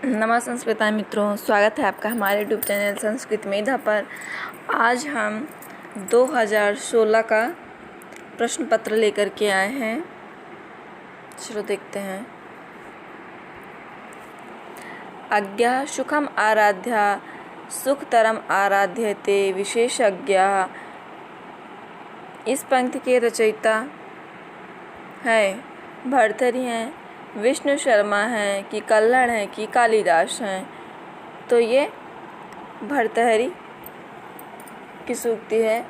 नमस्कार संस्कृताय मित्रों, स्वागत है आपका हमारे यूट्यूब चैनल संस्कृत मेधा पर। आज हम 2016 का प्रश्न पत्र लेकर के आए हैं। चलो देखते हैं। अज्ञा सुखम आराध्या सुखतरम आराध्यते विशेषज्ञा। इस पंक्ति के रचयिता है भर्तृहरि हैं, विष्णु शर्मा हैं कि कल्हड़ हैं कि कालिदास हैं। तो ये भर्तृहरि की सूक्ति है,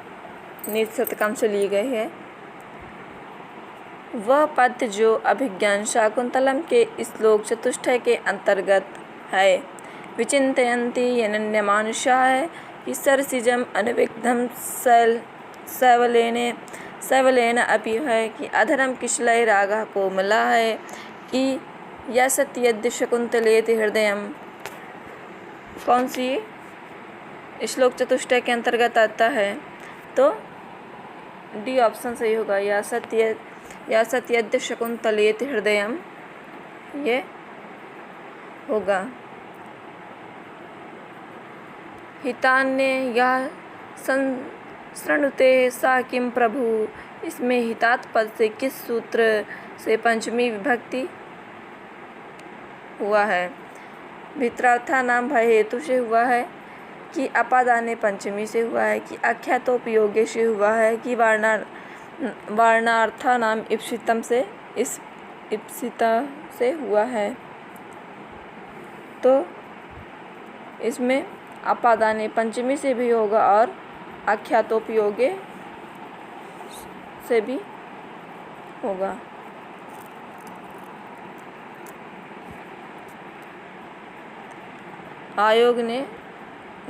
नीति शतकम से ली गई है। वह पद्य जो अभिज्ञान शाकुंतलम के श्लोक चतुष्टय के अंतर्गत है। विचिन्तयन्ति यनन्यमानुषाः कि सरसिजम अनविग्धम शैवलेन अपि है कि अधरम किशलय रागः को मिला है कि यसत्यद्य शकुंतलेति हृदयम। कौन सी श्लोक चतुष्टय के अंतर्गत आता है? तो डी ऑप्शन सही होगा। यसत्यद्य शकुंतलेति हृदयम ये होगा। हितान्य यह संसृणुते सा किम प्रभु। इसमें हितात पद से किस सूत्र से पंचमी विभक्ति हुआ है? भित्रार्था नाम भय हेतु से हुआ है कि अपादाने पंचमी से हुआ है कि आख्यातोपयोगे से हुआ है कि वारणार्था नाम इप्सितम से इप्सिता से हुआ है। तो इसमें अपादाने पंचमी से भी होगा और आख्यातोपयोगे से भी होगा। आयोग ने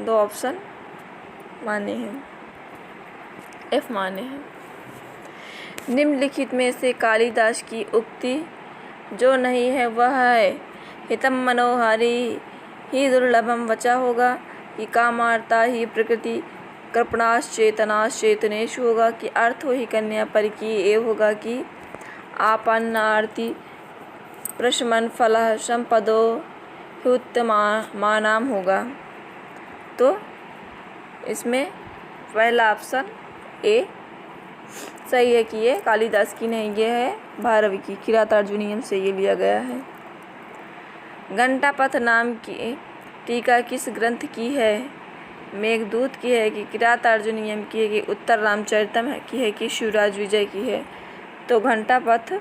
2 ऑप्शन माने हैं, F माने हैं। निम्नलिखित में से कालिदास की उक्ति जो नहीं है वह है हितम मनोहारी ही दुर्लभम वचा होगा कि कामार्ता ही प्रकृति कृपणाश्चेतनाश्चेतनेषु होगा कि अर्थो ही कन्या पर की एव होगा कि आपन्नार्ति प्रशमन फलः संपदो ह्युत्तमानाम होगा। तो इसमें पहला ऑप्शन ए सही है कि ये कालिदास की नहीं, ये है भारवी की, किरातार्जुनीयम से ये लिया गया है। घंटापथ नाम की टीका किस ग्रंथ की है? मेघदूत की है कि किरातार्जुनीयम की है कि उत्तर रामचरितम की है कि शिवराज विजय की है? तो घंटापथ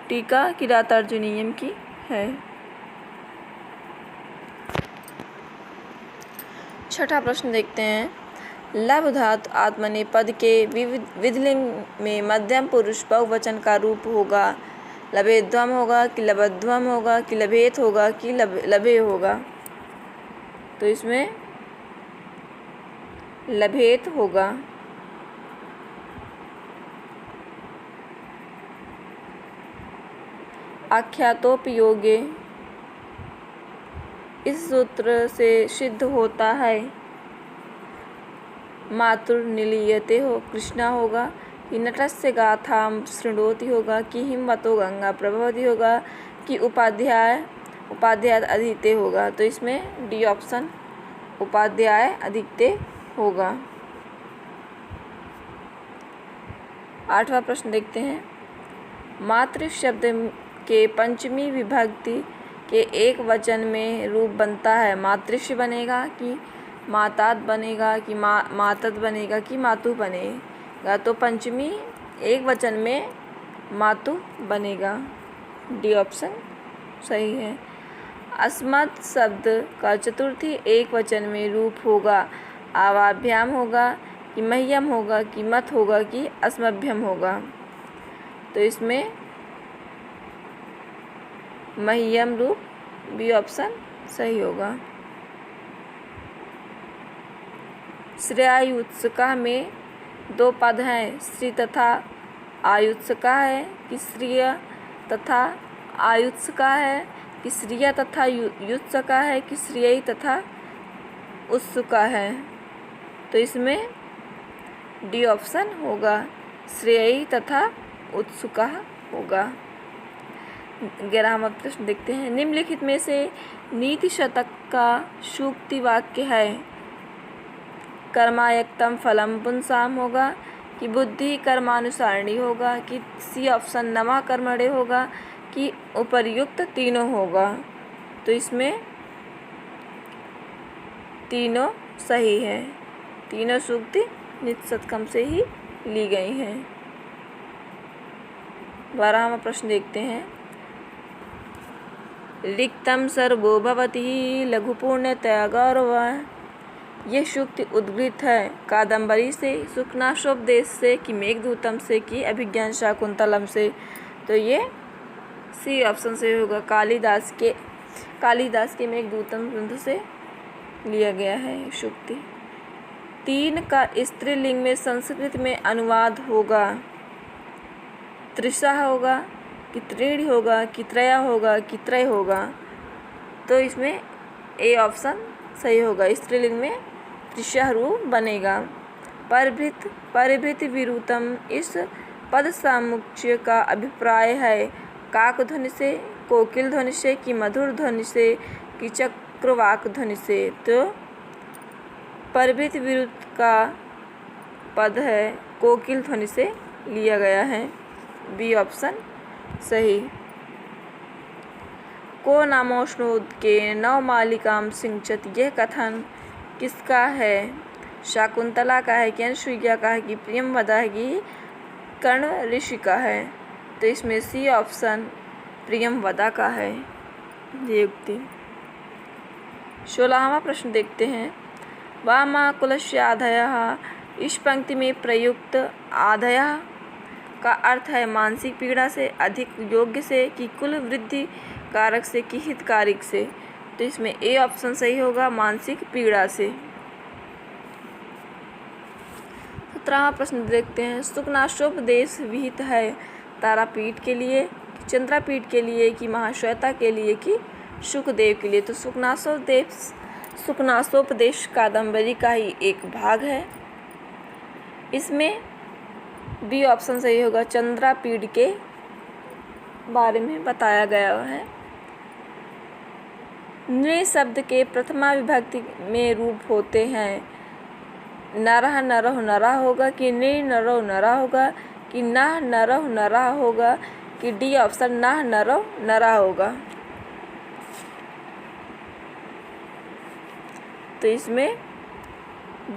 टीका किरातार्जुनीयम की है। छठा प्रश्न देखते हैं। लभ धातु आत्मने पद के विधिलिंग में मध्यम पुरुष बहुवचन का रूप होगा। लभेध्वम होगा कि लभध्वम होगा कि लभेत होगा कि लभे होगा? तो इसमें लभेत होगा। आख्यातोपयोगे इस सूत्र से सिद्ध होता है। मातुर्निलीयते हो कृष्णा होगा कि नटस्य गाथाम शृणोति होगा कि हिमवतो गंगा प्रभवती होगा कि उपाध्याय अधिकते होगा? तो इसमें डी ऑप्शन उपाध्याय अधिकते होगा। 8वां प्रश्न देखते हैं। मातृ शब्द के पंचमी विभक्ति के एक वचन में रूप बनता है। मातृश्य बनेगा कि मातात बनेगा कि मातत बनेगा कि मातु बनेगा? तो पंचमी एक वचन में मातु बनेगा। डी ऑप्शन सही है। अस्मत् शब्द का चतुर्थी एक वचन में रूप होगा। आवाभ्याम होगा कि मह्यम होगा कि मत होगा कि अस्मभ्यम होगा? तो इसमें मह्यम रूप, बी ऑप्शन सही होगा। श्रेयायुत्सुका में 2 पद हैं, श्री तथा आयुत्सुका है कि श्रिय तथा आयुत्सुका है कि श्रिय तथा युत्सुका है कि श्रेयी तथा उत्सुका है? तो इसमें डी ऑप्शन होगा, श्रेयी तथा उत्सुका होगा। 11वां प्रश्न देखते हैं। निम्नलिखित में से नीति शतक का सूक्ति वाक्य है। कर्मायक्तम फलम पुंसाम होगा कि बुद्धि कर्मानुसारिणी होगा कि सी ऑप्शन नमा कर्मणे होगा कि उपर्युक्त तीनों होगा। तो इसमें तीनों सही है। तीनों सूक्ति नीति शतकम से ही ली गई हैं। 12वां प्रश्न देखते हैं। रिक्तम सर्वो भवति लघुपुण्यतया गौरव। ये सूक्ति उद्गृत है कादम्बरी से, शुकनाशोपदेश से कि मेघदूतम से कि अभिज्ञान शाकुंतलम से। तो ये सी ऑप्शन से होगा, कालिदास के मेघदूतम ग्रंथ से लिया गया है सूक्ति। 3 का स्त्रीलिंग में संस्कृत में अनुवाद होगा। त्रिशा होगा कि त्रीणि होगा कि त्रया होगा कि त्रय होगा। तो इसमें ए ऑप्शन सही होगा। स्त्रीलिंग में त्रिशा रूप बनेगा। परिभृत विरुतम इस पद सामुच्चय का अभिप्राय है काक ध्वनि से, कोकिल ध्वनि से कि मधुर ध्वनि से कि चक्रवाक ध्वनि से। तो परिभृत विरुत का पद है कोकिल ध्वनि से लिया गया है। बी ऑप्शन सही। को नामोष्णोद के नवमालिकाम सिंचत, यह कथन किसका है? शाकुंतला का है कि अनुसुईया का है कि प्रियंवदा है कि कर्ण ऋषि का है? तो इसमें सी ऑप्शन प्रियंवदा का है ये युक्ति। 16वां प्रश्न देखते हैं। वामाकुलस्य आधयः, इस पंक्ति में प्रयुक्त आधयः का अर्थ है मानसिक पीड़ा से, अधिक योग्य से कि कुल वृद्धि कारक से कि हितकारिक से। तो इसमें ए ऑप्शन सही होगा, मानसिक पीड़ा से। 17वां प्रश्न देखते हैं। शुकनाशोपदेश विहित है तारापीठ के लिए, चंद्रापीठ के लिए कि महाश्वेता के लिए कि शुकदेव के लिए। तो शुकनाशोपदेश कादम्बरी का ही एक भाग है। इसमें बी ऑप्शन सही होगा, चंद्रापीठ के बारे में बताया गया है। नृ शब्द के प्रथमा विभक्ति में रूप होते हैं। नरह नरह नरा होगा कि नृ नरो नरा होगा कि नह नरह नरा होगा कि डी ऑप्शन नह नरो नरा होगा। तो इसमें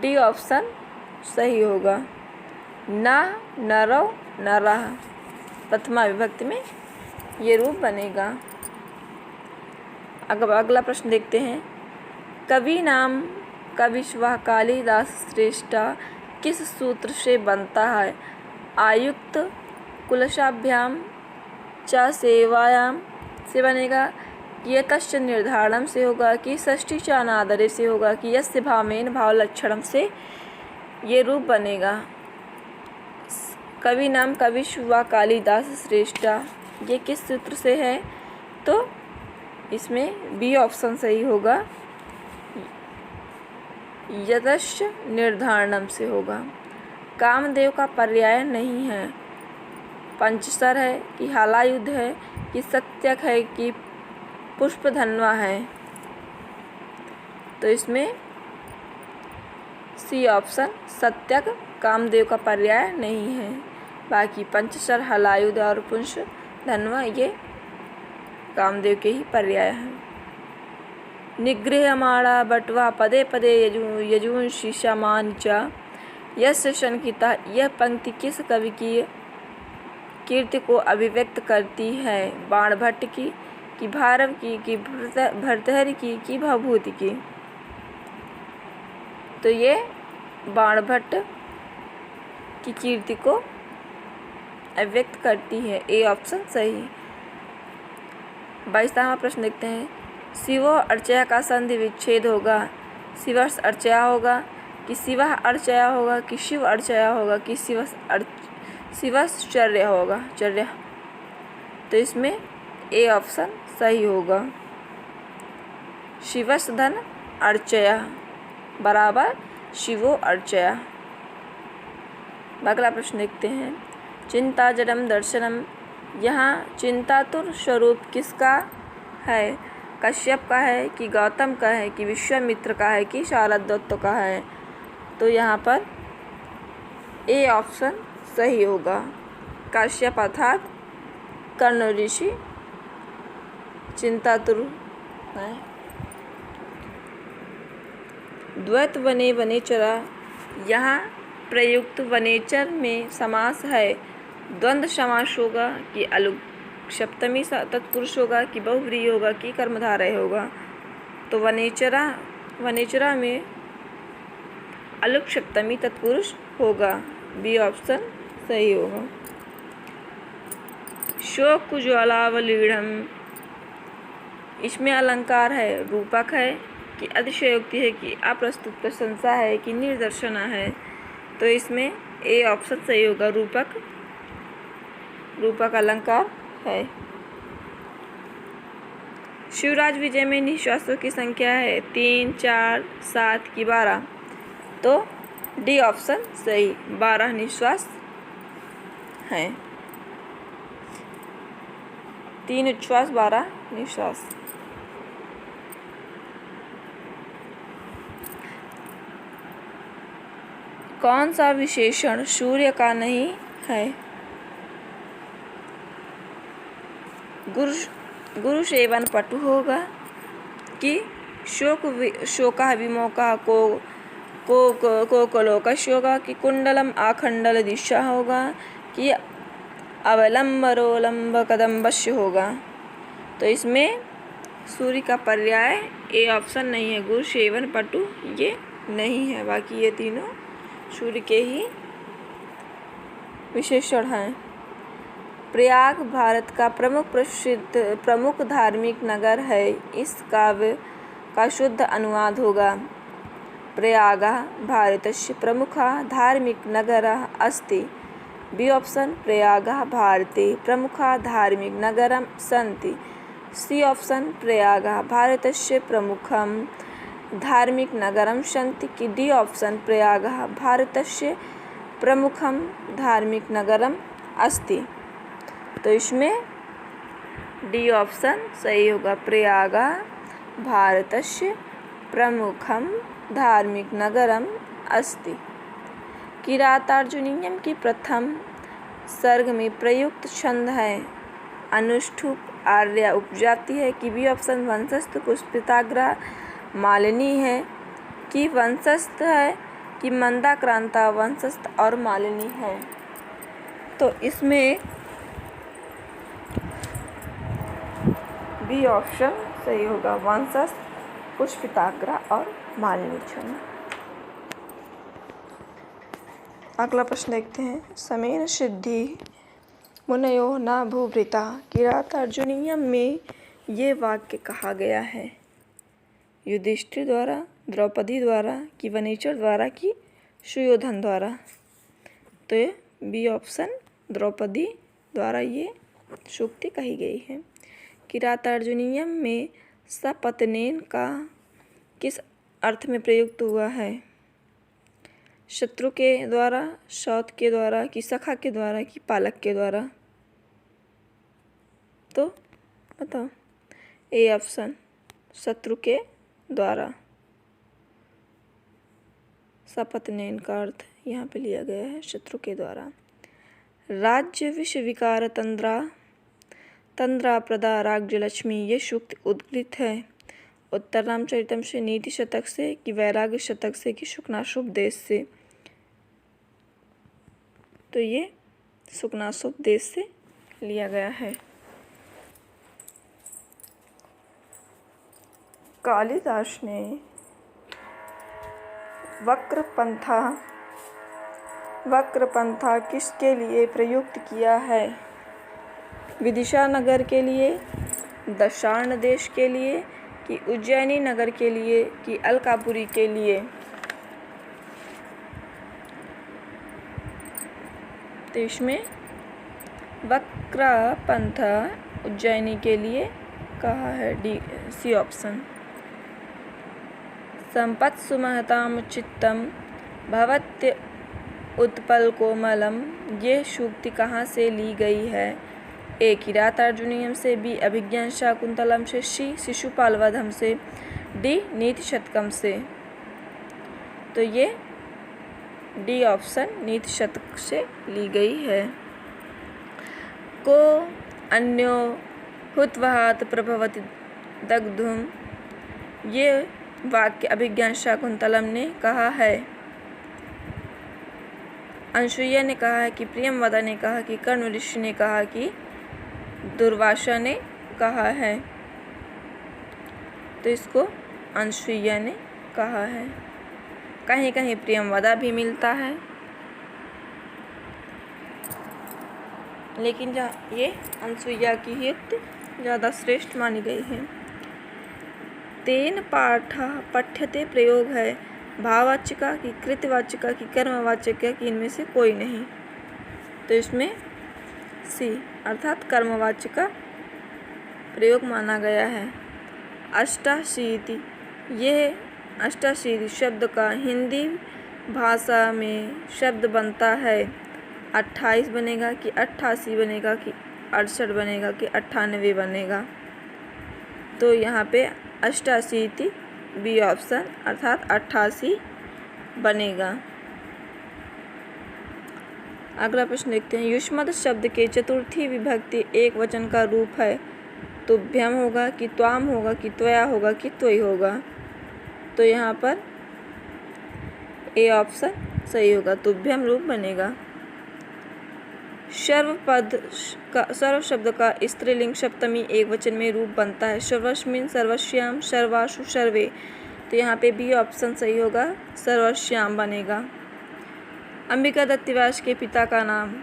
डी ऑप्शन सही होगा, ना नरो नरह प्रथमा विभक्ति में ये रूप बनेगा। अगला प्रश्न देखते हैं। कवि नाम कविश्वः कालिदास श्रेष्ठ किस सूत्र से बनता है? आयुक्त कुलशाभ्याम च सेवायाम से बनेगा, ये तस्य निर्धारणम से होगा कि षष्ठी च अनादरे से होगा कि यस्य भावेन भावलक्षणम से ये रूप बनेगा। कवि नाम कविश्वः कालिदास श्रेष्ठ ये किस सूत्र से है? तो इसमें बी ऑप्शन सही होगा, यतस्य निर्धारणम से होगा। कामदेव का पर्याय नहीं है। पंचसर है कि हलायुध है कि सत्यक है कि पुष्पधन्वा है। तो इसमें सी ऑप्शन सत्यक कामदेव का पर्याय नहीं है। बाकी पंचसर, हलायुध और पुष्पधन्वा ये कामदेव के ही पर्याय हैं। निगृह्यमाणा बटवा पदे पदे यजुंषि समान च यस्य शंकिता, यह पंक्ति किस कवि की कीर्ति को अभिव्यक्त करती है? बाणभट्ट की कि भारव की कि भर्तृहरि की कि भवभूति की? तो ये बाणभट्ट की कीर्ति को अभिव्यक्त करती है। ए ऑप्शन सही। 22वां प्रश्न देखते हैं। शिवो अर्चया का संधि विच्छेद होगा। शिवस अर्चया होगा कि शिवः अर्चया होगा कि शिव अर्चया होगा कि शिवश्चर्या होगा चर्या। तो इसमें ए ऑप्शन सही होगा, शिवस धन अर्चया बराबर शिवो अर्चया। अगला प्रश्न देखते हैं। चिंता जडम दर्शनम यहाँ चिंतातुर स्वरूप किसका है? कश्यप का है कि गौतम का है कि विश्वामित्र का है कि शारद्वत का है? तो यहाँ पर ए ऑप्शन सही होगा। कश्यप अर्थात कर्ण ऋषि चिंतातुर है। द्वैत वने वनेचरा, यहाँ प्रयुक्त वनेचर में समास है। द्वंद्व समास होगा कि अलुक सप्तमी तत्पुरुष होगा कि बहुव्रीहि होगा कि कर्मधारय होगा? तो वनेचरा में अलुक सप्तमी तत्पुरुष होगा। बी ऑप्शन सही होगा। शोक ज्वालावलीढ़म, इसमें अलंकार है, रूपक है कि अतिशयोक्ति है कि अप्रस्तुत प्रशंसा है कि निदर्शना है? तो इसमें ए ऑप्शन सही होगा, रूपक अलंकार है। शिवराज विजय में निश्वासों की संख्या है 3, 4, 7 की 12? तो डी ऑप्शन सही, 12 निश्वास हैं। 3 उच्छ्वास 12 निश्वास। कौन सा विशेषण सूर्य का नहीं है? गुरु सेवन पटु होगा कि शोका विमोका को कलोकश होगा कि कुंडलम आखंडल दिशा होगा कि अवलंबरोलंब कदम्बश्य होगा? तो इसमें सूर्य का पर्याय ए ऑप्शन नहीं है, गुरु सेवन पटु ये नहीं है। बाकी ये तीनों सूर्य के ही विशेषण हैं। प्रयाग भारत का प्रमुख धार्मिक नगर है। इस काव्य का शुद्ध अनुवाद होगा। प्रयागः भारतस्य प्रमुखः धार्मिक नगरः अस्ति। बी ऑप्शन, प्रयागः भारते प्रमुखः धार्मिक नगरं सन्ति। सी ऑप्शन, प्रयागः भारतस्य प्रमुखं धार्मिक नगरं सन्ति कि डी ऑप्शन, प्रयागः भारतस्य प्रमुखं धार्मिक नगरम् अस्ति? तो इसमें डी ऑप्शन सही होगा, प्रयागः भारतस्य प्रमुखं धार्मिक नगरम् अस्ति। किरातार्जुनीयम की प्रथम सर्ग में प्रयुक्त छंद है अनुष्ठुप, आर्या, उपजाति है कि बी ऑप्शन, वंशस्थ, पुष्पिताग्रा, मालिनी है कि वंशस्थ है कि मंदाक्रांता, वंशस्थ और मालिनी है? तो इसमें बी ऑप्शन सही होगा, वंशस्थ, पुष्पिताग्रा और मालिनी छंद। अगला प्रश्न देखते हैं। समेन सिद्धि मुनयो न भूभृता, किरातार्जुनीयम में ये वाक्य कहा गया है? युधिष्ठिर द्वारा, द्रौपदी द्वारा कि वनेचर द्वारा कि सुयोधन द्वारा? तो ये बी ऑप्शन, द्रौपदी द्वारा ये सूक्ति कही गई है। किरातार्जुनीयम में सपत्नेन का किस अर्थ में प्रयुक्त हुआ है? शत्रु के द्वारा, सौत के द्वारा कि सखा के द्वारा कि पालक के द्वारा? तो बताओ। ए ऑप्शन, शत्रु के द्वारा। सपत्नेन का अर्थ यहाँ पे लिया गया है शत्रु के द्वारा। राज्य विष विकार तंद्रा प्रदा राज्यलक्ष्मी, ये सूक्त उद्गृत है उत्तर रामचरितम से, नीति शतक से कि वैराग्य शतक से कि शुकनाशोपदेश से? तो ये शुकनाशोपदेश से लिया गया है। कालिदास ने वक्रपंथा किसके लिए प्रयुक्त किया है? विदिशा नगर के लिए, दशार्ण देश के लिए कि उज्जैनी नगर के लिए कि अलकापुरी के लिए? तो इसमें वक्रपंथा उज्जैनी के लिए कहा है, डी सी ऑप्शन। संपत्सु महतां चित्तम भवत्य उत्पल कोमलम, ये सूक्ति कहाँ से ली गई है? ए किरातार्जुनीयम से, बी अभिज्ञान शाकुंतलम से, सी शिशुपाल वधम से, डी नीति शतकम से। तो ये डी ऑप्शन नीति शतक से ली गई है। को अन्यो हुत्वहात् प्रभवति दग्धुम, ये वाक्य अभिज्ञान शाकुंतलम ने कहा है। अनसुईया ने कहा है कि प्रियंवदा ने कहा कि कर्ण ऋषि ने कहा कि दुर्वासा ने कहा है। तो इसको अनसुईया ने कहा है। कहीं कहीं प्रियंवदा भी मिलता है, लेकिन जहाँ ये अनसुईया की ही ज़्यादा श्रेष्ठ मानी गई है। तेन पाठा पठ्यते प्रयोग है भाववाचिका की, कृतवाचिका की, कर्मवाचिका की, इनमें से कोई नहीं। तो इसमें सी अर्थात कर्मवाचिका प्रयोग माना गया है। अष्टाशीति, यह अष्टाशीति शब्द का हिंदी भाषा में शब्द बनता है 28 बनेगा कि 88 बनेगा कि 68 बनेगा कि 98 बनेगा। तो यहाँ पे अष्टाशीति बी ऑप्शन अर्थात 88 बनेगा। अगला प्रश्न देखते हैं। युष्मद शब्द के चतुर्थी विभक्ति एक वचन का रूप है। तुभ्यम होगा कि त्वाम होगा कि त्वया होगा कि त्वयि होगा। तो यहाँ पर ए ऑप्शन सही होगा, तुभ्यम रूप बनेगा। सर्व शब्द का स्त्रीलिंग सप्तमी एक वचन में रूप बनता है। सर्वस्मिन, सर्वस्याम, सर्वासु, सर्वे। तो यहाँ पे बी ऑप्शन सही होगा, सर्वस्याम बनेगा। अंबिका दत्त व्यास के पिता का नाम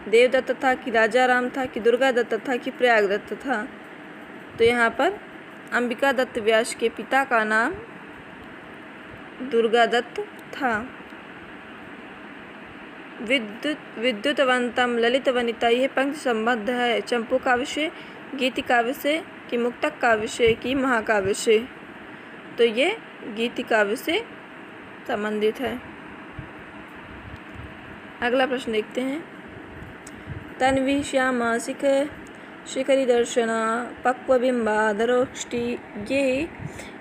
देवदत्त था कि राजा राम था कि दुर्गा दत्त था कि प्रयाग दत्त था। तो यहाँ पर अंबिका दत्त व्यास के पिता का नाम दुर्गा दत्त था। विद्युतवंतम ललित वनिता, यह पंक्ति संबद्ध है चंपू काव्य से, गीति काव्य से कि मुक्तक काव्य से कि महाकाव्य से। तो ये गीति काव्य से संबंधित है। अगला प्रश्न देखते हैं। तन्वी श्यामा शिखरी दर्शना पक्वबिंबा दरोष्टि, ये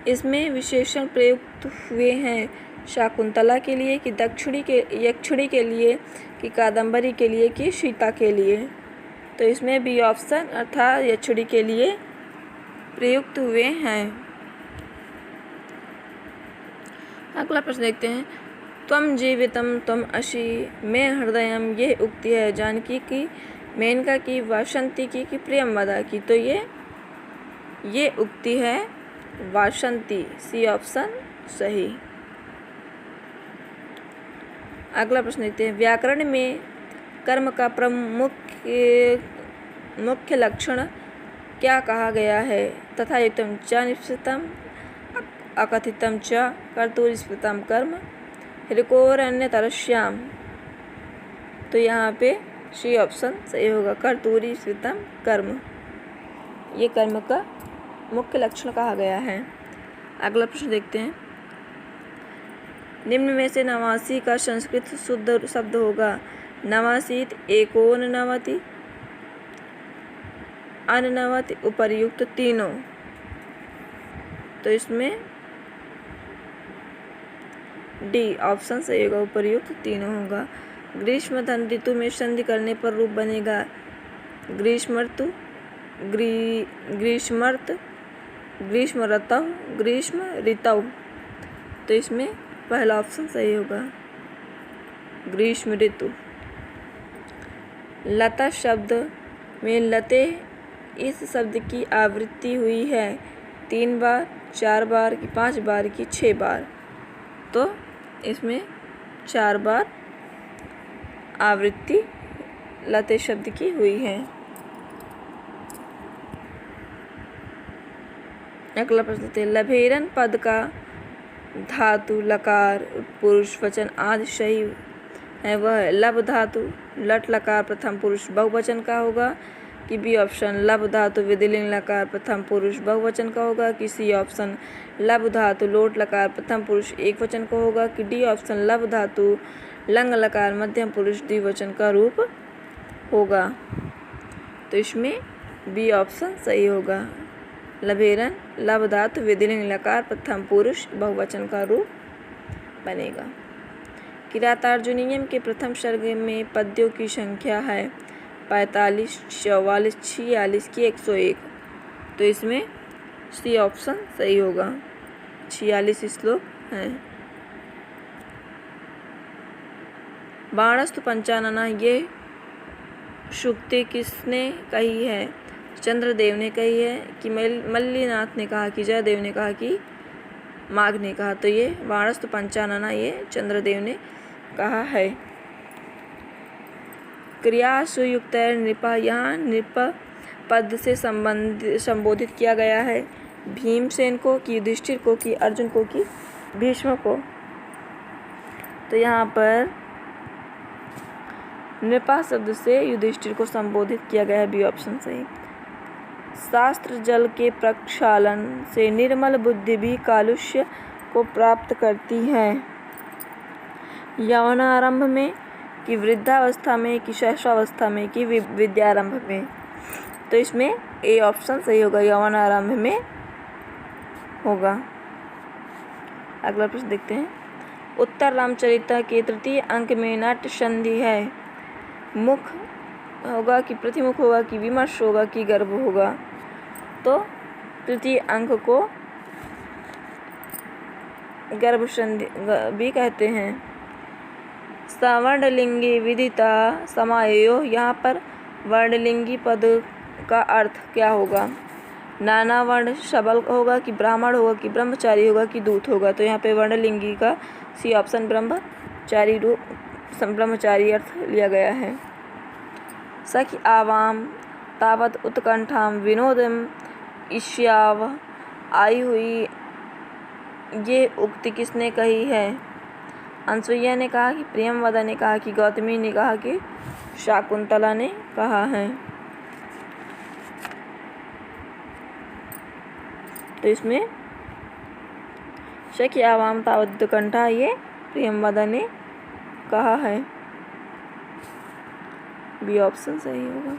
इसमें विशेषण प्रयुक्त हुए हैं शाकुंतला के लिए कि यक्षुड़ी के लिए कि कादम्बरी के लिए कि सीता के लिए। तो इसमें बी ऑप्शन अर्थात यक्षुड़ी के लिए प्रयुक्त हुए हैं। अगला प्रश्न देखते हैं। त्वम जीवितम त्वम अशी मैं हृदयम, ये उक्ति है जानकी की, मेनका की, वासंती की कि प्रियंवदा की। तो ये उक्ति है वासंती, सी ऑप्शन सही। अगला प्रश्न देखते हैं। व्याकरण में कर्म का मुख्य लक्षण क्या कहा गया है? तथा युक्तम च निश्चितम, अकथितम च, कर्तुरीस्फुटम कर्म, हिरकोरण्यतरश्याम। तो यहाँ पे सी ऑप्शन सही होगा, कर्तुरीस्फुटम कर्म। ये कर्म का मुख्य लक्षण कहा गया है। अगला प्रश्न देखते हैं। निम्न में से नवासी का संस्कृत शुद्ध शब्द होगा। नवासीत, एकोननवति, अननवति, उपर्युक्त तीनों। तो इसमें डी ऑप्शन सही होगा, उपर्युक्त तीनों होगा। ग्रीष्म धन ऋतु में संधि करने पर रूप बनेगा ग्रीष्मर्तु, ग्रीष्मर्त, ग्रीष्म ऋतौ, ग्रीष्म ऋतौ। तो इसमें पहला ऑप्शन सही होगा, ग्रीष्म ऋतु। लता शब्द में लते इस शब्द की आवृत्ति हुई है 3 बार, 4 बार कि 5 बार कि 6 बार। तो इसमें 4 बार आवृत्ति लते शब्द की हुई है। अगला प्रश्न देखते हैं। लभेरन पद का धातु लकार पुरुष वचन आदि सही है वह है लब धातु, लट लकार प्रथम पुरुष बहुवचन का होगा कि बी ऑप्शन लब धातु विधिलिंग लकार प्रथम पुरुष बहुवचन का होगा कि सी ऑप्शन लब धातु लोट लकार प्रथम पुरुष एक वचन का होगा कि डी ऑप्शन लब धातु लंग लकार मध्यम पुरुष द्विवचन का रूप होगा। तो इसमें बी ऑप्शन सही होगा। लभेरन लब धातु विधिलिंग लकार प्रथम पुरुष बहुवचन का रूप बनेगा। किरातार्जुनीयम के प्रथम सर्ग में पद्यों की संख्या है 45, 44, 46 की 101। तो इसमें सी ऑप्शन सही होगा। 46 श्लोक हैं। बाणस्तु पंचानना ये सूक्ति किसने कही है? चंद्रदेव ने कही है कि मल्लीनाथ ने कहा कि जयदेव ने कहा कि माघ ने कहा। तो ये बाणस्तु पंचानना ये चंद्रदेव ने कहा है। क्रियासु युक्त नृपा, यहाँ नृप पद से संबोधित किया गया है भीमसेन को कि युधिष्ठिर को कि अर्जुन को कि भीष्म को। तो यहाँ पर नृपा शब्द से युधिष्ठिर को संबोधित किया गया है, बी ऑप्शन सही। शास्त्र जल के प्रक्षालन से निर्मल बुद्धि भी कालुष्य को प्राप्त करती है। यौनारंभ में कि वृद्धावस्था में कि शैशवावस्था में कि विद्यारंभ में। तो इसमें ए ऑप्शन सही होगा, यौनारंभ में होगा। अगला प्रश्न देखते हैं। उत्तर रामचरित के तृतीय अंक में नाट्य संधि है। मुख होगा कि प्रतिमुख होगा कि विमर्श होगा कि गर्भ होगा? तो तृतीय अंक को गर्भ संधि भी कहते हैं। सवर्णलिंगी विदिता समायो, यहाँ पर वर्णलिंगी पद का अर्थ क्या होगा? नाना वर्ण सबल होगा कि ब्राह्मण होगा कि ब्रह्मचारी होगा कि दूत होगा? तो यहाँ पे वर्णलिंगी का सी ऑप्शन ब्रह्मचारी अर्थ लिया गया है। सखी आवाम तावत उत्कंठाम विनोदम ईश्याव, आई हुई ये उक्ति किसने कही है? अनसुईया ने कहा कि प्रियमवदा ने कहा कि गौतमी ने कहा कि शाकुंतला ने कहा है? तो इसमें सखी आवाम तावत उत्कंठा ये प्रियमवदा ने कहा है, बी ऑप्शन सही होगा।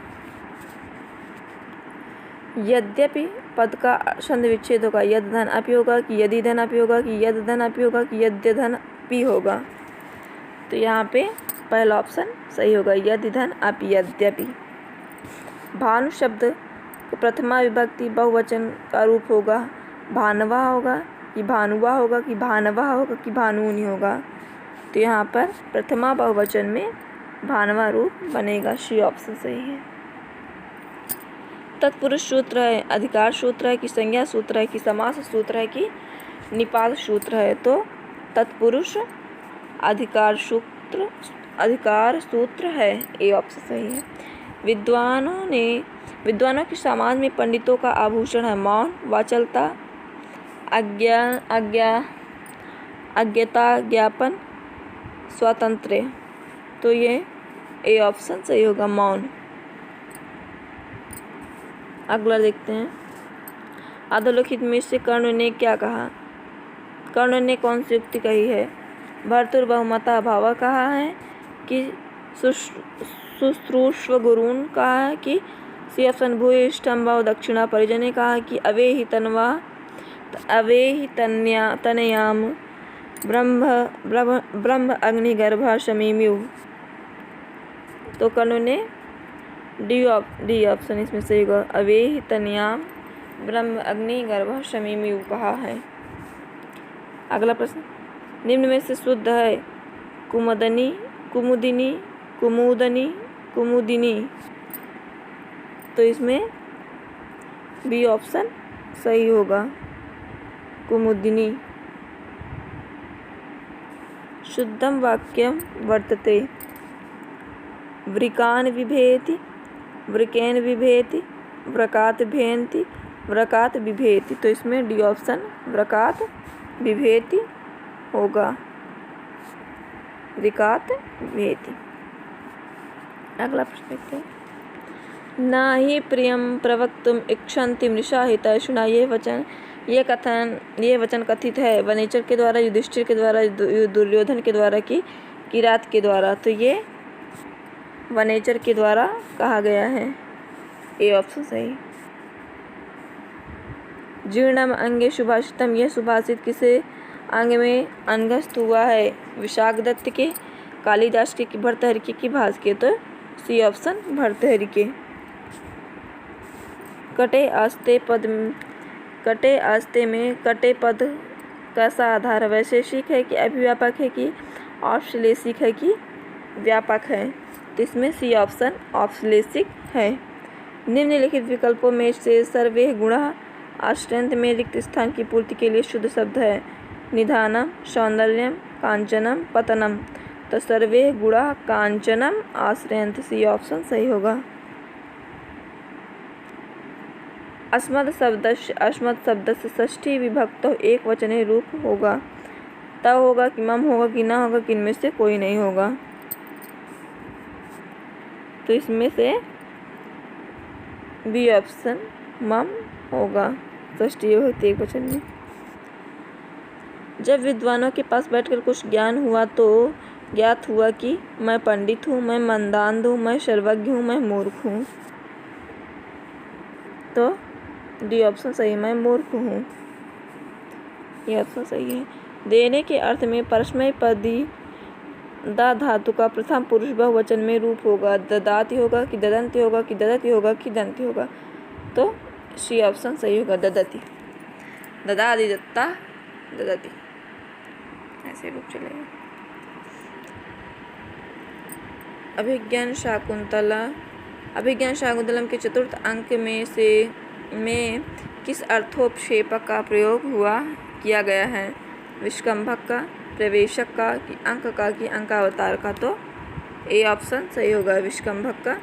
यद्यपि पद का छंद विच्छेद होगा, यद धन अपि होगा कि यदि धन अपि होगा कि यद धन अपि होगा कि यद्य धन अपि होगा? तो यहाँ पे पहला ऑप्शन सही होगा, यदि धन अपि यद्यपि। भानु शब्द प्रथमा विभक्ति बहुवचन का रूप होगा, भानवा होगा कि भानुवा होगा कि भानवा होगा कि भानुनी होगा? तो यहाँ पर प्रथमा बहुवचन में भानवा रूप बनेगा, सी ऑप्शन सही है। तत्पुरुष सूत्र है, अधिकार सूत्र है कि संज्ञा सूत्र है कि समास सूत्र है कि निपात सूत्र है? तो तत्पुरुष अधिकार सूत्र है, ए ऑप्शन सही है। विद्वानों के समाज में पंडितों का आभूषण है मौन, वाचलता, अज्ञता, ज्ञापन, स्वातंत्र्य। तो ये ए ऑप्शन सही होगा, मौन। अगला देखते हैं। अधोलिखित में से कर्ण ने क्या कहा? कर्ण ने कौन सी युक्ति कही है? भर्तुर्बहुमता भाव कहा है कि शुश्रूषव गुरून् कहा है कि सी ऑप्शन भूयिष्ठम भाव दक्षिणा परिजने कहा कि अवेहि तनयाम ब्रह्म अग्निगर्भा शमीम्यु? तो कर्ण ने डी ऑप्शन इसमें सही होगा, अवेहि तनयाम ब्रह्म अग्निगर्भा शमीम्यु कहा है। अगला प्रश्न। निम्न में से शुद्ध है कुमुदनी, कुमुदिनी, कुमुदिनी? तो इसमें बी ऑप्शन सही होगा, कुमुदिनी। शुद्धम वाक्यम वर्तते वृकान विभेति, वृकेन विभेति, व्रकात भेन्ति, व्रकात विभेति? तो इसमें डी ऑप्शन व्रकात विभेति होगा, व्रकात विभेति। अगला प्रश्न देखते हैं। ना ही प्रियम प्रवक्तुम इच्छन्ति मृषा हितैषिणा, ये वचन कथित है वनेचर के द्वारा, युधिष्ठिर के द्वारा, दुर्योधन के द्वारा कि किरात के द्वारा? तो ये वनेचर के द्वारा कहा गया है। ए ऑप्शन सही। जीर्णम अंगे सुभाषितम, यह सुभाषित किसे अंग में अंगस्थ हुआ है? विशाखदत्त के, कालिदास के, भर्तृहरि के कि भास के? तो सी ऑप्शन भर्तृहरि के। कटे आस्ते में कटे पद कैसा आधार है? वैशेषिक है कि अभिव्यापक है कि औपश्लेषिक है कि व्यापक है? तो इसमें सी ऑप्शन औपश्लेषिक है। निम्नलिखित विकल्पों में से सर्वे गुणः आश्रयंत में रिक्त स्थान की पूर्ति के लिए शुद्ध शब्द है। निधानम, सौंदर्यम, कांचनम, पतनम। तो सर्वे गुणः कांचनम आश्रयंत, सी ऑप्शन सही होगा। अस्मत् शब्दस्य षष्ठी विभक्तौ एक वचने रूप होगा। तब होगा कि मम होगा कि ना होगा कि इनमें से कोई नहीं होगा? तो इसमें से बी ऑप्शन मम होगा, षष्ठी विभक्ति एक वचन में। जब विद्वानों के पास बैठकर कुछ ज्ञान हुआ तो ज्ञात हुआ कि मैं पंडित हूँ, मैं मंदांध हूँ, मैं सर्वज्ञ हूँ, मैं मूर्ख हूँ। तो डी ऑप्शन सही, मैं मूर्ख हूँ, ये ऑप्शन सही है। देने के अर्थ में परस्मैपदी दा धातु का प्रथम पुरुष बहुवचन में रूप होगा। ददाति होगा कि ददंती होगा कि ददति होगा कि दंती होगा? तो सी ऑप्शन सही होगा, ददति। ददादि, दत्ता, ददति, ऐसे रूप चलेगा। अभिज्ञान शाकुंतलम के चतुर्थ अंक में किस अर्थोपक्षेपक का प्रयोग किया गया है? विष्कंभक का, प्रवेशक का कि अंक का कि अंकावतार का? तो ए ऑप्शन सही होगा, विष्कंभक का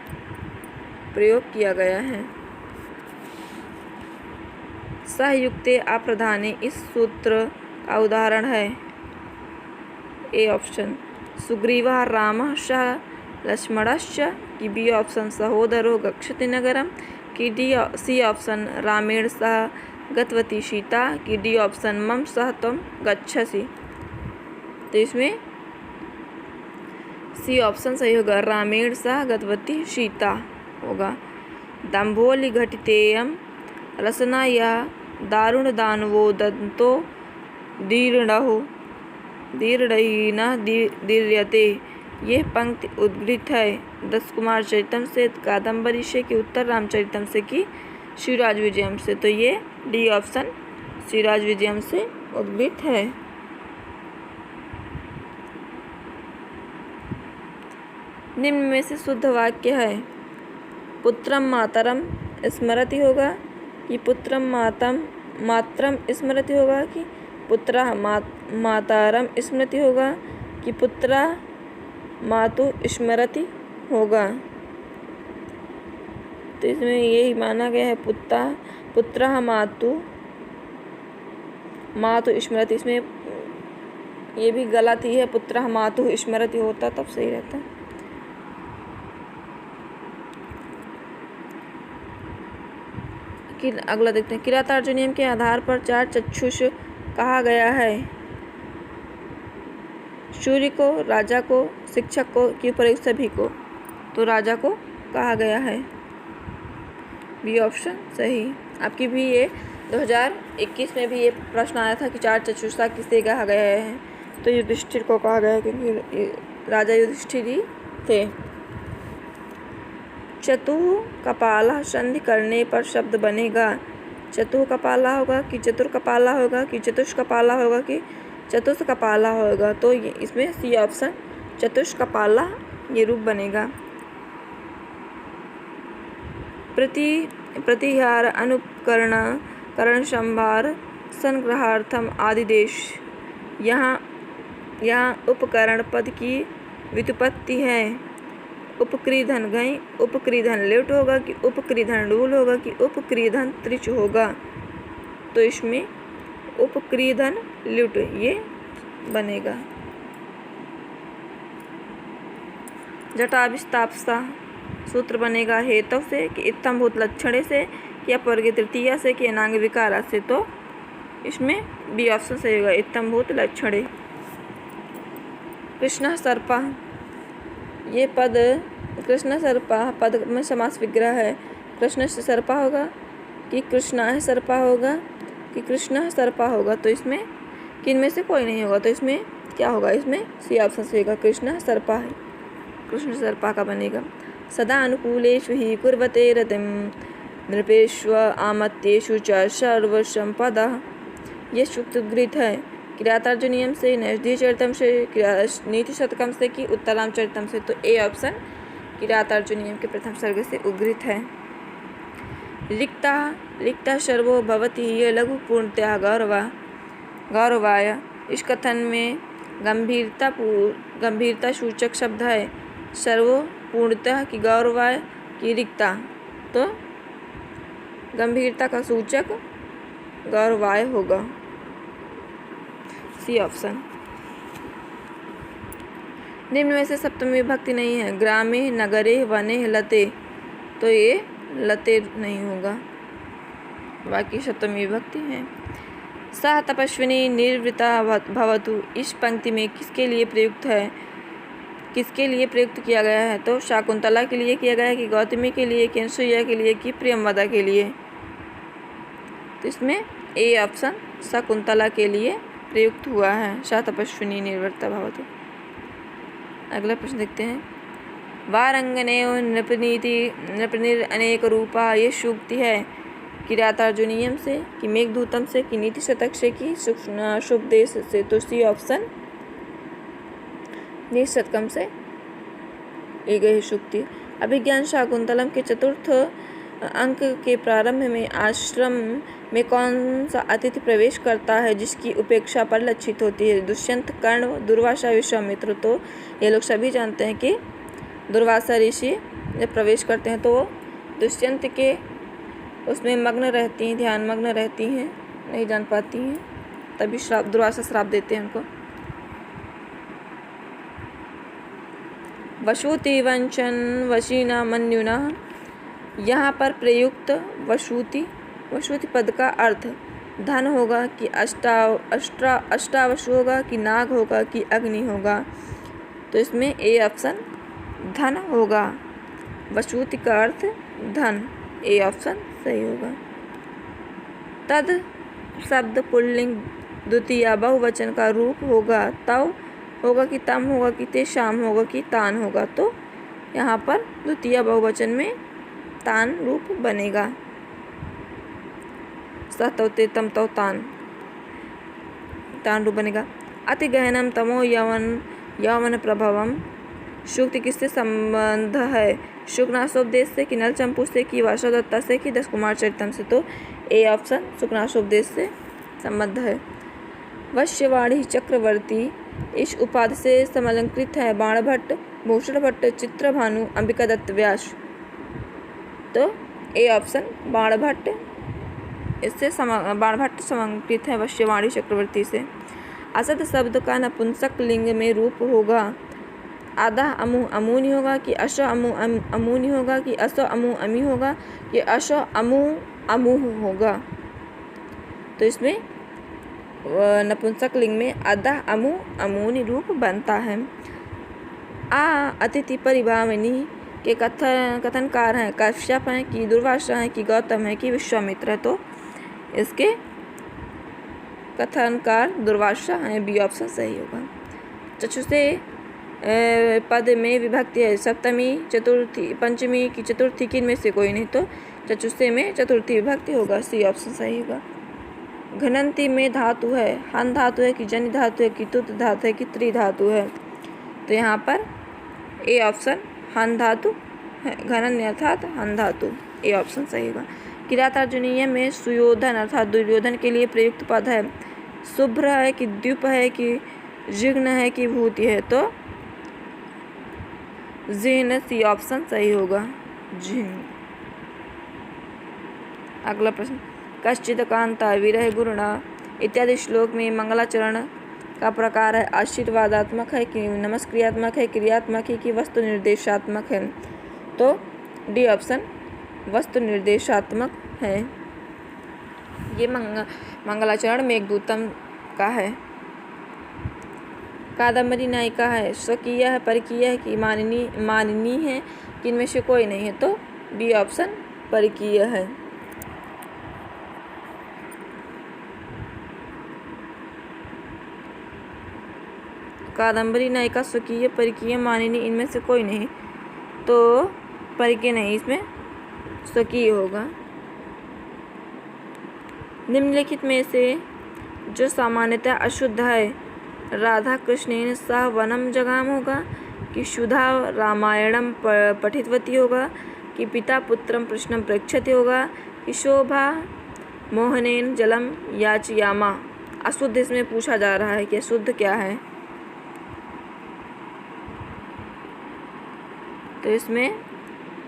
प्रयोग किया गया है। सहयुक्ते अप्रधाने इस सूत्र का उदाहरण है? ए ऑप्शन सुग्रीवः रामः सह लक्ष्मणश्च कि बी ऑप्शन सहोदरो गच्छति नगरम कि सी ऑप्शन रामेण सह गतवती सीता कि डी ऑप्शन मम सह त्वं गच्छसि? तो इसमें सी ऑप्शन सही होगा, रामेण सह गतवती सीता होगा। दंभोलि घटितेयं रसना यह दारुण दानवो दंतो दीर्णः दीर्यते, यह पंक्ति उद्गृत है दस कुमार चरितम से, कादम्बरी से कि उत्तर रामचरितम से कि शिवराज विजयम से? तो ये डी ऑप्शन शिवराज विजयम से उद्गृत है। निम्न में से शुद्ध वाक्य है? पुत्रम मातरम स्मरति होगा कि पुत्रम मातरम स्मरति होगा कि पुत्रः मातारम स्मृति होगा कि पुत्रा मातु स्मरति होगा? तो इसमें यही माना गया है पुत्रः मातु स्मरति। इसमें ये भी गलत ही है, पुत्रः मातु स्मरति होता तब सही रहता। अगला देखते हैं। किरातार्जुनीयम के आधार पर चार चक्षुष कहा गया है? सूर्य को, राजा को, शिक्षक को कि उपयुक्त सभी को? तो राजा को कहा गया है, बी ऑप्शन सही। आपकी भी ये 2021 में भी ये प्रश्न आया था कि चार चक्षुषा किसे कहा गया है? तो युधिष्ठिर को कहा गया क्योंकि राजा युधिष्ठिर ही थे। चतुः कपाला संधि करने पर शब्द बनेगा? चतुः कपाला होगा कि चतुर कपाला होगा कि चतुष कपाला होगा कि चतुष कपाला होगा? तो इसमें सी ऑप्शन चतुष कपाला ये रूप बनेगा। प्रतिहार, अनुपकरण, करण संभार, संग्रहार्थम आदिदेश। यहाँ उपकरण पद की व्युत्पत्ति है। उपक्रीधन घई, उपक्रीधन लिट होगा कि उपक्रीधन डूल होगा कि उपक्रीधन त्रिच होगा? तो इसमें उपक्रीधन लिट ये बनेगा। जटाभिस्तापसा सूत्र बनेगा हेतु से कि इत्थंभूत लक्षणे से कि अपवर्ग तृतीया से कि अनांग विकारा से? तो इसमें बी ऑप्शन सही होगा, इत्थंभूत लक्षणे। कृष्ण सर्पा, ये पद कृष्ण सर्पा पद में समास विग्रह है कृष्ण से सर्पा होगा कि कृष्णा है सर्पा होगा कि कृष्ण है सर्पा होगा। तो इसमें किन में से कोई नहीं होगा। तो इसमें क्या होगा, इसमें सी ऑप्शन से होगा, कृष्ण सर्पा है, कृष्ण सर्पा का बनेगा। सदा अनुकूलेषु हि कुर्वते रतिं नृपेष्व आमत्येषु च सर्वसंपदः। ये सुकृत है किरातार्जुन नियम से, नैषधीय चरितम से, नीति शतकम से कि उत्तराम चरितम से। तो ए ऑप्शन किरातार्जुन नियम के प्रथम सर्ग से उद्धृत है। रिक्ता सर्वो भवति ये लघु पूर्णतया गौरवाय। इस कथन में गंभीरता सूचक शब्द है सर्वो पूर्णतः की गौरवाय की रिक्ता। तो गंभीरता का सूचक गौरवाय होगा, सी ऑप्शन। निम्न में से सप्तमी विभक्ति नहीं है। ग्रामे, नगरे, वने, लते। तो ये लते नहीं होगा, बाकी सप्तमी विभक्ति है। सह तपस्विनी निर्वृता भवतु इस पंक्ति में किसके लिए प्रयुक्त है, किसके लिए प्रयुक्त किया गया है। तो शाकुंतला के लिए किया गया है कि गौतमी के लिए कि अनसुईया के लिए कि प्रियंवदा के लिए। तो इसमें ए ऑप्शन शकुंतला के लिए प्रयुक्त हुआ है, सा तपस्विनी निर्वृता भवतु। अगला प्रश्न देखते हैं। वारंगनेव नृपनिर अनेक रूपा। ये सूक्ति है किरातार्जुनीयम से कि मेघदूतम से कि नीति शतक से कि शुभदेश से। तो सी ऑप्शन नीति शतकम से ली गई सूक्ति। अभिज्ञान शाकुंतलम के चतुर्थ अंक के प्रारंभ में आश्रम में कौन सा अतिथि प्रवेश करता है जिसकी उपेक्षा पर लक्षित होती है। दुष्यंत, कर्ण, दुर्वासा, विश्वामित्र। तो ये लोग सभी जानते हैं कि दुर्वासा ऋषि जब प्रवेश करते हैं तो वो दुष्यंत के उसमें मग्न रहती हैं, ध्यान मग्न रहती हैं, नहीं जान पाती हैं, तभी दुर्वासा श्राप देते हैं उनको। वसूति वंचन वशीना मन्युना। यहाँ पर प्रयुक्त वसूति पद का अर्थ धन होगा कि अष्टावसु होगा कि नाग होगा कि अग्नि होगा। तो इसमें ए ऑप्शन धन होगा। वसूति का अर्थ धन, ए ऑप्शन सही होगा। तद शब्द पुल्लिंग द्वितीय बहुवचन का रूप होगा। तव होगा कि तम होगा कि तेषाम होगा कि तान होगा। तो यहाँ पर द्वितीय बहुवचन में तान रूप बनेगा। सतौते तम तौ तान रूप बनेगा। अति गहनम तमो यवन प्रभवम। सूक्ति किससे संबंध है। शुकनाशोपदेश से कि नलचंपू से कि वासवदत्ता से कि दशकुमार चरितम से। तो ए ऑप्शन शुकनाशोपदेश से संबंध है। वश्यवाणी चक्रवर्ती इस उपाधि से समलंकृत है बाणभट्ट, भूषण भट्ट, चित्रभानु, अंबिका दत्त, व्यास। तो ए ऑप्शन बाणभट्ट इससे बाणभट्ट समलंकृत है वश्यवाणी चक्रवर्ती से। असद शब्द का नपुंसक लिंग में रूप होगा। आधा अमु अमूनी होगा कि अश अमु अमूनी होगा कि अस अमु अमी होगा कि अश अमु अमुह होगा। तो इसमें नपुंसक लिंग में आधा अमु अमूनी रूप बनता है। अतिथि परिभावनी के कथनकार हैं कश्यप हैं कि दुर्वासा हैं कि गौतम है कि विश्वामित्र है। तो इसके कथनकार दुर्वासा हैं, बी ऑप्शन सही होगा। चक्षुषे पद में विभक्ति है सप्तमी, चतुर्थी, पंचमी की चतुर्थी किन में से कोई नहीं। तो चतुष्टय में चतुर्थी विभक्ति होगा, सी ऑप्शन सही होगा। घनंती में धातु है, हन धातु है कि जनि धातु है कि तुत धातु है कि त्रि धातु है। तो यहाँ पर ए ऑप्शन हन धातु है, घनन्य अर्थात हन धातु, ए ऑप्शन सही होगा। किरातार्जुनीय में सुयोधन अर्थात दुर्योधन के लिए प्रयुक्त पद है शुभ्र है कि द्वीप है कि जिग्न है कि भूति है। तो जिन, सी ऑप्शन सही होगा, जिन। अगला प्रश्न, कश्चित् कांता विरह गुरुणा इत्यादि श्लोक में मंगलाचरण का प्रकार है आशीर्वादात्मक है कि नमस्क्रियात्मक है, क्रियात्मक है कि वस्तु निर्देशात्मक है। तो डी ऑप्शन वस्तु निर्देशात्मक है। ये मंगलाचरण मेघदूतम का है। कादम्बरी नायिका है, स्वकीय है, परकीय है कि माननीय है, कि इनमें से कोई नहीं है। तो बी ऑप्शन परकीय है। कादम्बरी नायिका स्वकीय परकीय मानिनी इनमें से कोई नहीं, तो परकीय नहीं, इसमें स्वकीय होगा। निम्नलिखित में से जो सामान्यतः अशुद्ध है, राधा कृष्णेन सह वनम जगाम होगा, कि सुधा रामायणम पठितवती होगा, कि पिता पुत्रम प्रश्नम पृच्छति होगा, कि शोभा मोहनेन जलम याचयामा। अशुद्ध इसमें पूछा जा रहा है कि अशुद्ध क्या है, तो इसमें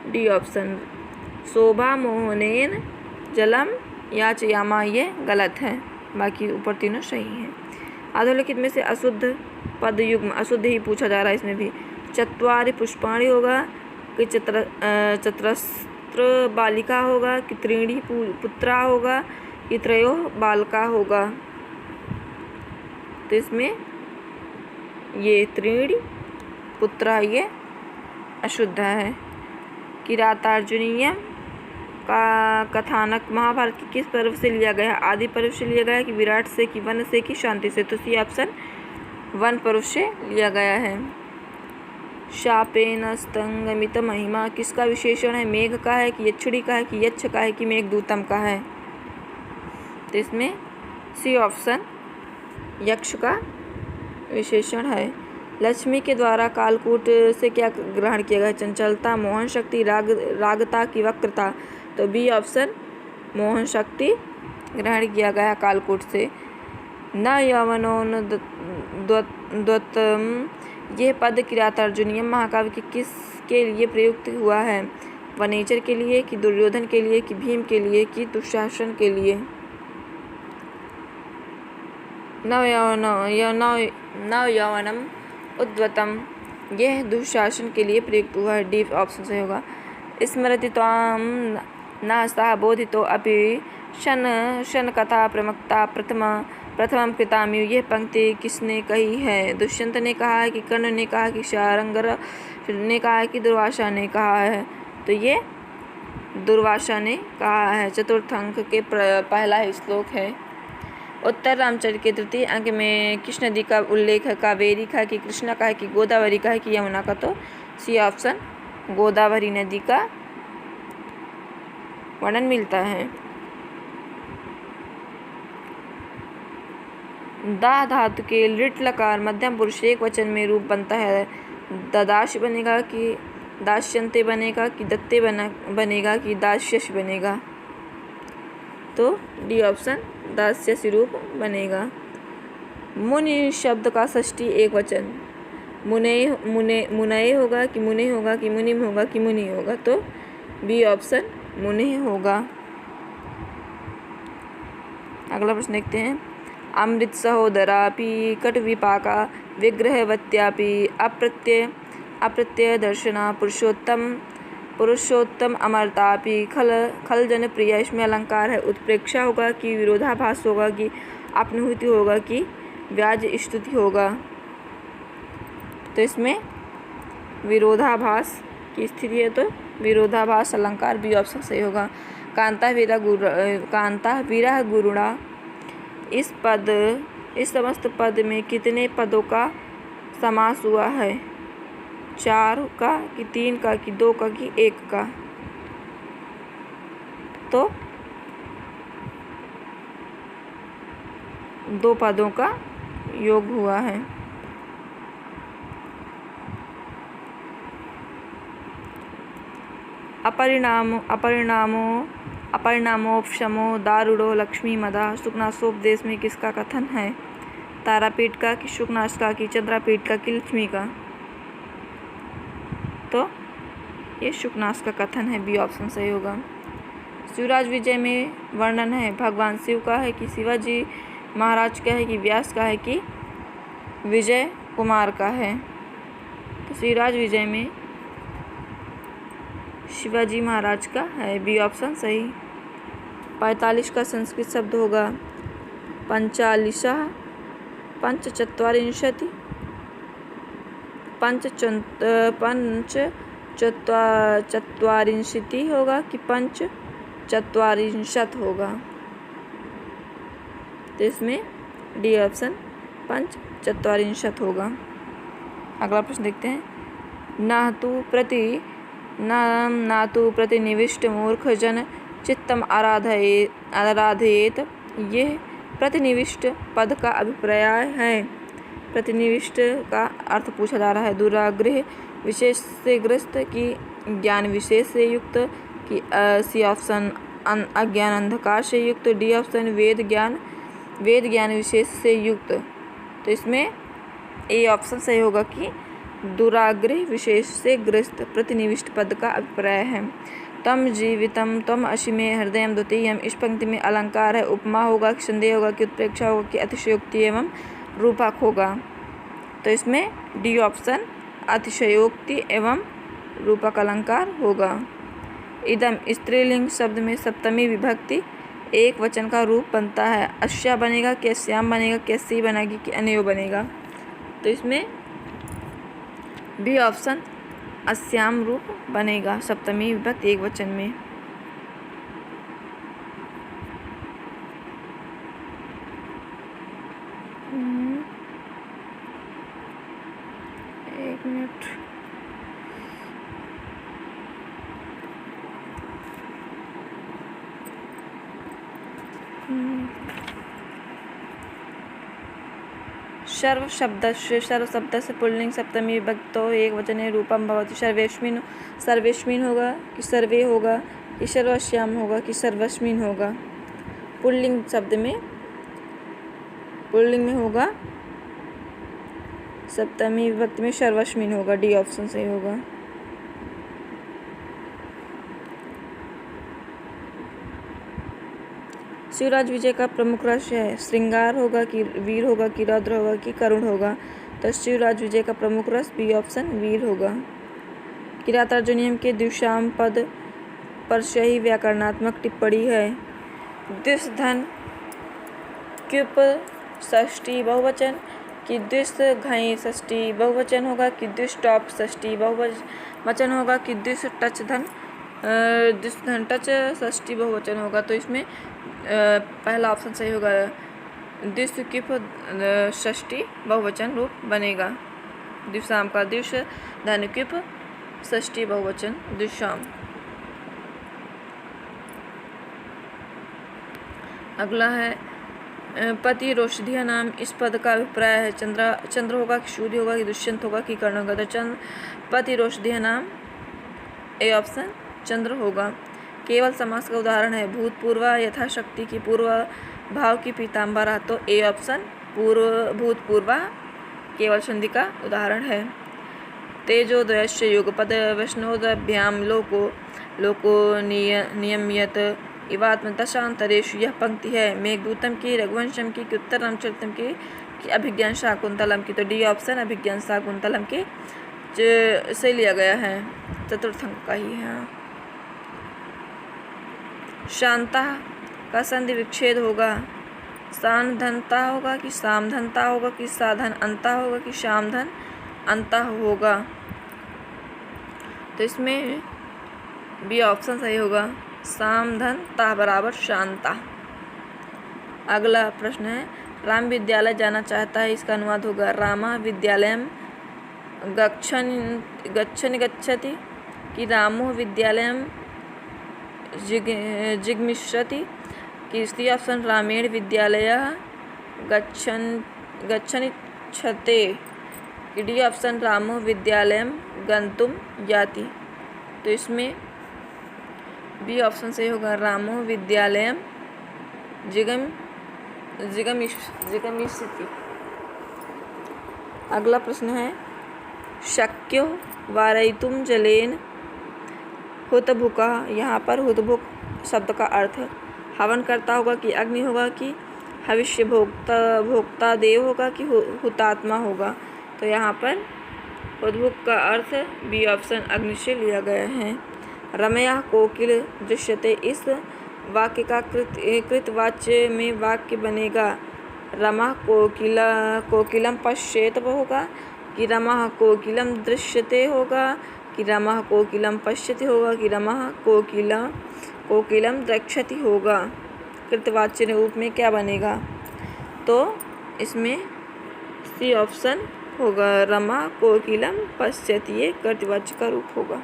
डी ऑप्शन, शोभा मोहनेन जलम याचयामा, ये गलत है, बाकी ऊपर तीनों सही हैं। अधोलिखित में से अशुद्ध पद युग्म, अशुद्ध ही पूछा जा रहा है इसमें भी। चत्वारि पुष्पाणि होगा, कि चतस्र बालिका होगा, कि त्रीणि पुत्रा होगा, कि त्रयो बालका होगा, तो इसमें ये त्रीणि पुत्रा ये अशुद्ध है। किरातार्जुनीय का कथानक महाभारत के किस पर्व से लिया गया है? आदि पर्व से लिया गया है, कि विराट से, कि वन से, कि शांति से, तो सी ऑप्शन वन पर्व से लिया गया है। शापेन स्तंगमित महिमा किसका विशेषण है? मेघ का है, कि यक्षिणी का है, कि यक्ष का है, कि मेघदूतम का है, तो इसमें सी ऑप्शन यक्ष का विशेषण है। लक्ष्मी के द्वारा कालकूट से क्या ग्रहण किया गया? चंचलता, मोहन शक्ति, रागता की वक्रता, तो बी ऑप्शन मोहन शक्ति ग्रहण किया गया कालकूट से। न यवनोन द्वतम, यह पद किरातार्जुनीय महाकाव्य के किसके लिए प्रयुक्त हुआ है? वनेचर के लिए, कि दुर्योधन के लिए, कि भीम के लिए, कि दुशासन के लिए, नव यवनम उद्वतम, यह दुशासन के लिए प्रयुक्त हुआ है, डी ऑप्शन से होगा। स्मृति त्वाम न सह बोधितो अपि शन कथा प्रमुक्ता प्रथमम कृताम्यु, यह पंक्ति किसने कही है? दुष्यंत ने कहा है, कि कर्ण ने कहा, कि शारंगर ने कहा है, कि दुर्वासा ने कहा है, तो ये दुर्वासा ने कहा है। चतुर्थ अंक के पहला ही श्लोक है। उत्तर रामचरित के तृतीय अंक में किस नदी का उल्लेख है? कावेरी का है, कि कृष्णा का है, कि गोदावरी का है, कि यमुना का, तो सी ऑप्शन गोदावरी नदी का वर्णन मिलता है। दा धातु के लिट लकार मध्यम पुरुष एक वचन में रूप बनता है। ददाश बनेगा, कि दास्यन्ते बनेगा, कि दत्ते बनेगा, कि दास्यश बनेगा, तो डी ऑप्शन दास्यसी रूप बनेगा। मुनि शब्द का षष्ठी एक वचन, मुनय होगा, कि मुने होगा, कि मुनिम होगा, कि मुनि होगा, तो बी ऑप्शन मुने होगा। अगला प्रश्न देखते हैं। अमृत सहोदरापि कट विपाका विग्रहवत्यापि अप्रत्यय दर्शना पुरुषोत्तम अमरतापि खल जन प्रिया, इसमें अलंकार है। उत्प्रेक्षा होगा, कि विरोधाभास होगा, कि अपनुति होगा, कि व्याज स्तुति होगा, तो इसमें विरोधाभास की स्थिति है, तो विरोधाभास अलंकार बी ऑप्शन सही होगा। कांता विरह गुरुणा, इस समस्त पद में कितने पदों का समास हुआ है? 4 का, कि 3 का, कि 2 का, कि 1 का, तो 2 पदों का योग हुआ है। अपरिणामोपशमो दारुड़ो लक्ष्मी मदा, शुकनासोपदेश में किसका कथन है? तारापीठ का, कि शुकनाश का, कि चंद्रापीठ का, कि लक्ष्मी का, तो ये शुकनाश का कथन है, बी ऑप्शन सही होगा। शिवराज विजय में वर्णन है, भगवान शिव का है, कि शिवाजी महाराज का है, कि व्यास का है, कि विजय कुमार का है, तो शिवराज विजय में शिवाजी महाराज का है, बी ऑप्शन सही। 45 का संस्कृत शब्द होगा पंचालिशः, पंचचत्वारिंशति, चत्वारिंशति होगा कि पंचचत्वारिंशत् होगा? तो इसमें डी ऑप्शन पंचचत्वारिंशत् होगा। अगला प्रश्न देखते हैं। न तु प्रतिनिविष्ट मूर्ख जन चित्तम आराधयेत। यह प्रतिनिविष्ट पद का अभिप्राय है। प्रतिनिविष्ट का अर्थ पूछा जा रहा है। दुराग्रह विशेष से ग्रस्त की ज्ञान विशेष से युक्त की सी ऑप्शन अज्ञान अंधकार से युक्त, डी ऑप्शन वेद ज्ञान विशेष से युक्त। तो इसमें ए ऑप्शन सही होगा कि दुराग्रह विशेष से ग्रस्त प्रतिनिविष्ट पद का अभिप्राय है। तम जीवितम तम अशिमे हृदयम द्वितीयम। इस पंक्ति में अलंकार है। उपमा होगा कि संदेह होगा कि उत्प्रेक्षा होगा कि अतिशयोक्ति एवं रूपक होगा? तो इसमें डी ऑप्शन अतिशयोक्ति एवं रूपक अलंकार होगा। इदम स्त्रीलिंग शब्द में सप्तमी विभक्ति एक वचन का रूप बनता है। अस्या बनेगा कि अस्याम बनेगा कि अस्सी बनेगी कि अनयो बनेगा? तो इसमें बी ऑप्शन अस्याम रूप बनेगा सप्तमी विभक्ति एक वचन में। एक मिनट। सर्व शब्द से पुल्लिंग सप्तमी विभक्तो एक वचने रूपम भवति। सर्वेश्मिन होगा कि सर्वे होगा कि सर्वश्याम होगा कि सर्वस्मिन होगा? पुल्लिंग शब्द में होगा सप्तमी विभक्ति में सर्वस्मिन होगा। डी ऑप्शन सही होगा। शिवराज विजय का प्रमुख रहस्य है। श्रृंगार होगा कि वीर होगा कि रौद्र होगा कि करुण होगा? तो शिवराज विजय का प्रमुख रस बी ऑप्शन वीर होगा। किरातार्जुनीयम के द्विशाम पद पर सही व्याकरणात्मक टिप्पणी है। द्विश धन क्युप षष्ठी बहुवचन कि द्विश घई षष्ठी बहुवचन होगा कि द्विश टॉप षष्ठी बहुवचन होगा कि द्विश टच धन टच षष्ठी बहुवचन होगा? तो इसमें पहला ऑप्शन सही होगा। द्विशकिप षष्ठी बहुवचन रूप बनेगा। द्विशाम का द्विश धनुकिप षष्ठी बहुवचन द्विशाम। अगला है पति रोषधीय नाम। इस पद का अभिप्राय है। चंद्र होगा कि सूर्य होगा कि दुष्यंत होगा कि कर्ण होगा? तो पति रोषधीय नाम ए ऑप्शन चंद्र होगा। केवल समास का उदाहरण है। भूतपूर्व यथाशक्ति की पूर्व भाव की पीताम्बरा। तो ए ऑप्शन भूतपूर्व केवल संधि का उदाहरण है। तेजोदयस्य युगपद वैष्णोदभ्याम लोको नियम्यत इवात्मदशांतरेषु। यह पंक्ति है मेघदूतम की, रघुवंशम की, उत्तर रामचरितम की, अभिज्ञान शाकुंतलम की? तो डी ऑप्शन अभिज्ञान शाकुंतलम के से लिया गया है। चतुर्थ अंक का ही है। शांता का संधि विच्छेद होगा। सानधनता होगा कि सामधनता होगा कि साधन अंता होगा कि शामधन अंता होगा? तो इसमें बी ऑप्शन सही होगा। सामधनता बराबर शांता। अगला प्रश्न है राम विद्यालय जाना चाहता है। इसका अनुवाद होगा रामा विद्यालयम गच्छति कि रामो विद्यालयम जिगमिष्यति? कि सी ऑप्शन रामेण विद्यालयः गच्छन्निच्छते? कि डी ऑप्शन रामो विद्यालयम गन्तुं याति? तो इसमें बी ऑप्शन सही होगा। रामो विद्यालयम जिगमिष्यति। अगला प्रश्न है शक्यो वारयितुं जलेन हुतभुकः। यहाँ पर हुतभुक शब्द का अर्थ हवन करता होगा कि अग्नि होगा कि हविष्य भोक्ता देव होगा कि हुतात्मा होगा? तो यहाँ पर हुतभुक का अर्थ बी ऑप्शन अग्नि से लिया गया है। रमया कोकिल दृश्यते। इस वाक्य का कृतवाच्य में वाक्य बनेगा रमा कोकिलम पश्येत होगा कि रमा कोकिलम दृश्यते होगा कि रमः कोकिलं पश्यति होगा कि रमः कोकिलं द्रक्ष्यति होगा। कृतवाच्य रूप में क्या बनेगा? तो इसमें सी ऑप्शन होगा, रमः कोकिलं पश्यति, ये कृतवाच्य का रूप होगा।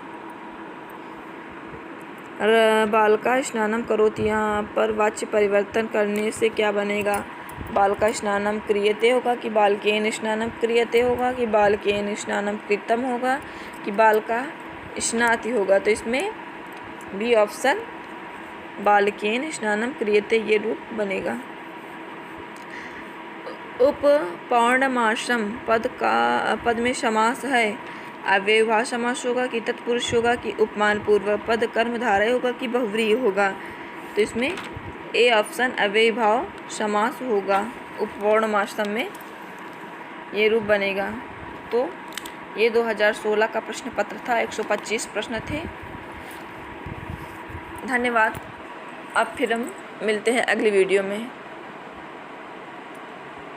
बालका स्नानं करोति, यहाँ पर वाच्य परिवर्तन करने से क्या बनेगा? बालका स्नानं क्रियते होगा कि बालकेन स्नानं क्रियते होगा कि बालकेन स्नानं कृतं होगा कि बालका स्नाति होगा। तो इसमें बी ऑप्शन बालकेन स्नानं क्रियते ये रूप बनेगा। उपपौर्णमासम पद में समास है, अव्ययभाव समास होगा कि तत्पुरुष होगा कि उपमान पूर्वक पद कर्मधारय होगा कि बहुव्रीहि होगा। तो इसमें ए ऑप्शन अव्ययभाव समास होगा, उपपौर्णमासम में ये रूप बनेगा। तो ये 2016 का प्रश्न पत्र था, 125 प्रश्न थे। धन्यवाद। अब फिर हम मिलते हैं अगली वीडियो में।